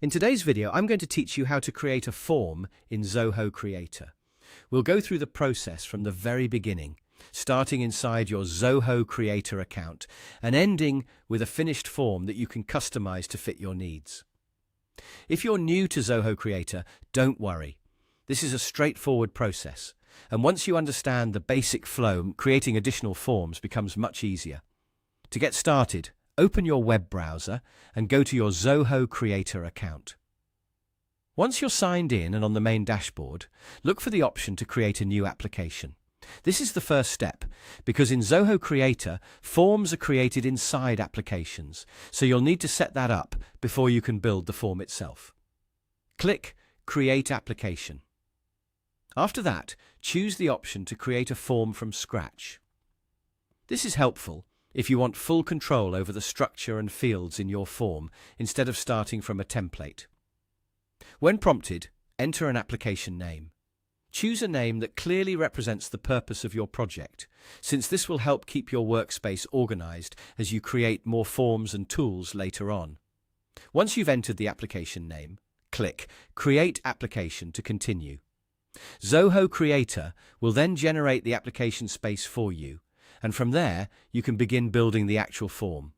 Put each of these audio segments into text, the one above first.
In today's video, I'm going to teach you how to create a form in Zoho Creator. We'll go through the process from the very beginning, starting inside your Zoho Creator account and ending with a finished form that you can customize to fit your needs. If you're new to Zoho Creator, don't worry. This is a straightforward process, and once you understand the basic flow, creating additional forms becomes much easier. To get started, open your web browser and go to your Zoho Creator account. Once you're signed in and on the main dashboard, look for the option to create a new application. This is the first step, because in Zoho Creator, forms are created inside applications, so you'll need to set that up before you can build the form itself. Click Create Application. After that, choose the option to create a form from scratch. This is helpful if you want full control over the structure and fields in your form instead of starting from a template. When prompted, enter an application name. Choose a name that clearly represents the purpose of your project, since this will help keep your workspace organized as you create more forms and tools later on. Once you've entered the application name, click Create Application to continue. Zoho Creator will then generate the application space for you, and from there, you can begin building the actual form.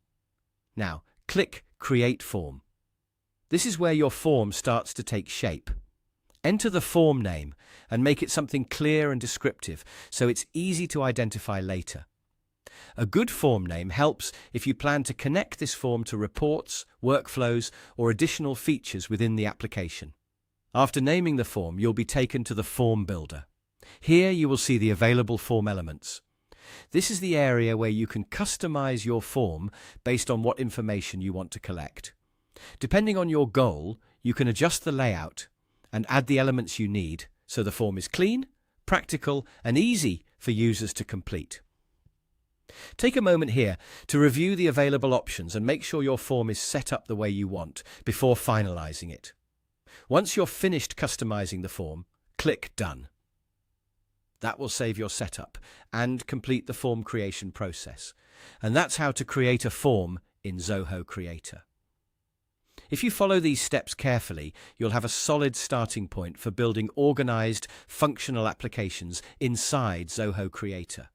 Now, click Create Form. This is where your form starts to take shape. Enter the form name and make it something clear and descriptive so it's easy to identify later. A good form name helps if you plan to connect this form to reports, workflows, or additional features within the application. After naming the form, you'll be taken to the Form Builder. Here you will see the available form elements. This is the area where you can customize your form based on what information you want to collect. Depending on your goal, you can adjust the layout and add the elements you need so the form is clean, practical, and easy for users to complete. Take a moment here to review the available options and make sure your form is set up the way you want before finalizing it. Once you're finished customizing the form, click Done. That will save your setup and complete the form creation process. And that's how to create a form in Zoho Creator. If you follow these steps carefully, you'll have a solid starting point for building organized, functional applications inside Zoho Creator.